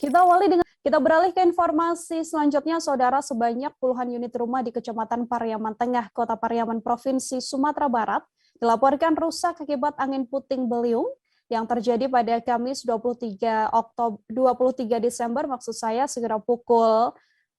Kita beralih ke informasi selanjutnya, saudara. Sebanyak puluhan unit rumah di Kecamatan Pariaman Tengah, Kota Pariaman, Provinsi Sumatera Barat dilaporkan rusak akibat angin puting beliung yang terjadi pada Kamis 23 Desember, sekitar pukul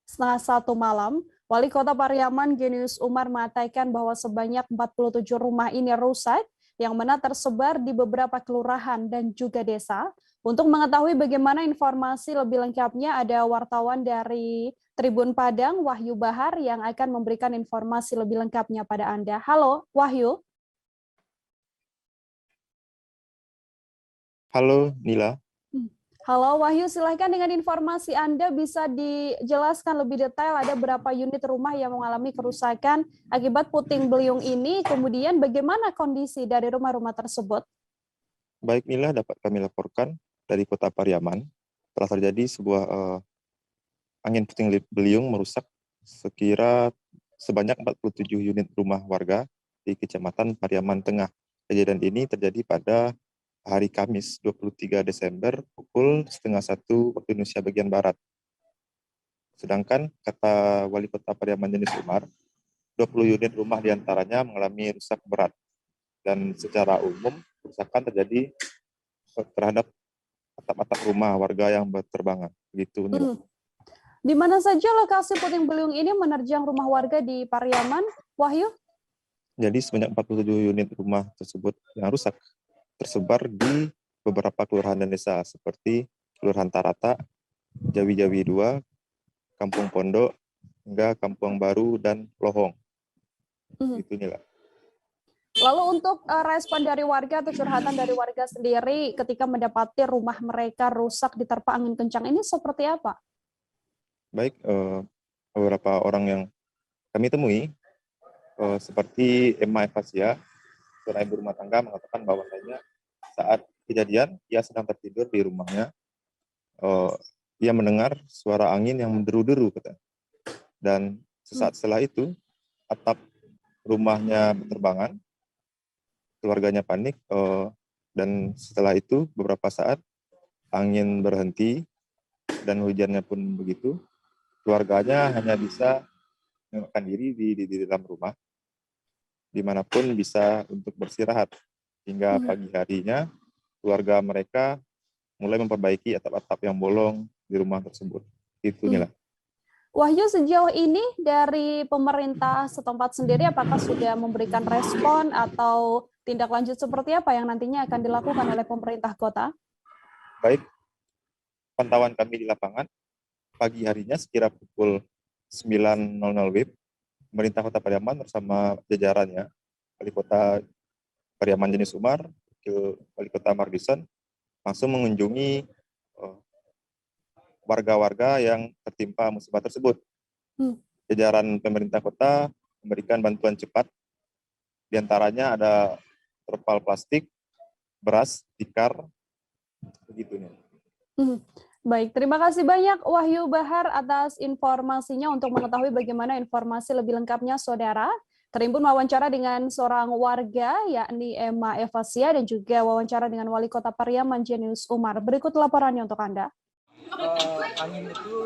setengah 1 malam. Wali Kota Pariaman Genius Umar mengatakan bahwa sebanyak 47 rumah ini rusak yang mana tersebar di beberapa kelurahan dan juga desa. Untuk mengetahui bagaimana informasi lebih lengkapnya, ada wartawan dari Tribun Padang, Wahyu Bahar, yang akan memberikan informasi lebih lengkapnya pada Anda. Halo, Wahyu. Halo, Nila. Halo, Wahyu. Silahkan dengan informasi Anda bisa dijelaskan lebih detail ada berapa unit rumah yang mengalami kerusakan akibat puting beliung ini, kemudian bagaimana kondisi dari rumah-rumah tersebut? Baik, Nila, dapat kami laporkan dari Kota Pariaman telah terjadi sebuah angin puting beliung merusak sekira sebanyak 47 unit rumah warga di Kecamatan Pariaman Tengah. Kejadian ini terjadi pada hari Kamis 23 Desember pukul setengah 1 waktu Indonesia bagian Barat. Sedangkan kata Wali Kota Pariaman Genius Umar, 20 unit rumah diantaranya mengalami rusak berat. Dan secara umum, kerusakan terjadi terhadap atap-atap rumah warga yang berterbangan. Begitu, Nila. Di mana saja lokasi puting beliung ini menerjang rumah warga di Pariaman, Wahyu? Jadi sebanyak 47 unit rumah tersebut yang rusak tersebar di beberapa kelurahan dan desa seperti Kelurahan Tarata, Jawi-Jawi 2, Kampung Pondok, hingga Kampung Baru dan Lohong. Itu, Nila. Lalu untuk respon dari warga atau curhatan dari warga sendiri ketika mendapati rumah mereka rusak diterpa angin kencang ini seperti apa? Baik, beberapa orang yang kami temui, seperti Emma Evasia, seorang ibu rumah tangga, mengatakan bahwasanya saat kejadian ia sedang tertidur di rumahnya, ia mendengar suara angin yang menderu-deru, katanya. Dan sesaat setelah itu atap rumahnya berterbangan, keluarganya panik, dan setelah itu beberapa saat angin berhenti dan hujannya pun begitu. Keluarganya hanya bisa menempatkan diri di dalam rumah, dimanapun bisa untuk beristirahat. Hingga pagi harinya, keluarga mereka mulai memperbaiki atap-atap yang bolong di rumah tersebut. Itu, Nila. Wahyu, sejauh ini dari pemerintah setempat sendiri apakah sudah memberikan respon atau tindak lanjut seperti apa yang nantinya akan dilakukan oleh pemerintah kota? Baik, pantauan kami di lapangan, pagi harinya sekira pukul 9.00 WIB, pemerintah Kota Pariaman bersama jajarannya, Wali Kota Pariaman Genius Umar, Wali Kota Mardison, langsung mengunjungi warga-warga yang tertimpa musibah tersebut. Jajaran pemerintah kota memberikan bantuan cepat, diantaranya ada terpal plastik, beras, tikar, begitu. Baik, terima kasih banyak Wahyu Bahar atas informasinya. Untuk mengetahui bagaimana informasi lebih lengkapnya, saudara, Tribun wawancara dengan seorang warga, yakni Emma Evasia, dan juga wawancara dengan Wali Kota Pariaman Genius Umar. Berikut laporannya untuk Anda. Angin itu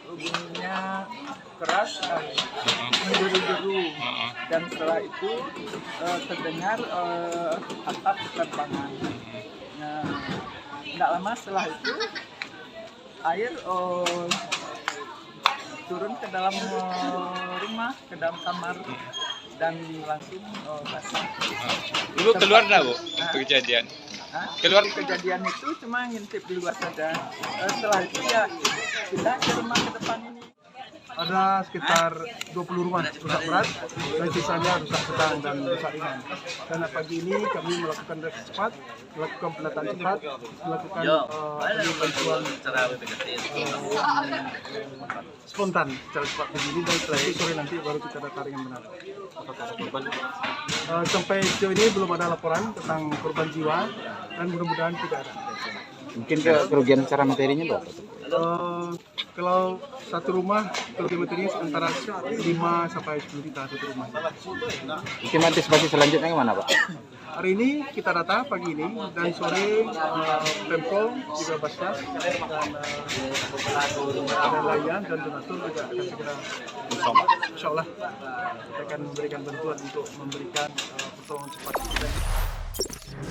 bunyinya keras dan menderu-deru, dan setelah itu terdengar atap terbangan. Nah, tidak lama setelah itu air turun ke dalam rumah, ke dalam kamar, dan langsung basah. Ibu keluar nggak, Bu, untuk kejadian? Keluar kejadian itu cuma ngintip di luar saja. Setelah itu ya kita ke rumah ke depan ini. Ada sekitar 20 rumah rusak berat dan sisanya rusak sedang dan rusak ringan. Dan pagi ini kami melakukan reaksi cepat, melakukan penataan cepat, melakukan bantuan spontan secara cepat begini, dan setelah itu sore nanti baru kita data dengan benar. Sampai sejauh ini belum ada laporan tentang korban jiwa dan mudah-mudahan tidak ada. Mungkin kerugian secara materinya berapa? Kalau satu rumah kerugian materinya antara 5 sampai 10 juta satu rumah. Mungkin antisipasi selanjutnya kemana, Pak? hari ini kita data pagi ini dan sore Pemprov juga Basnas dan nelayan dan donatur juga akan segera insya Allah kita akan memberikan bantuan untuk memberikan pertolongan cepat.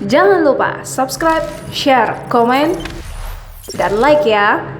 Jangan lupa subscribe, share, komen, dan like ya.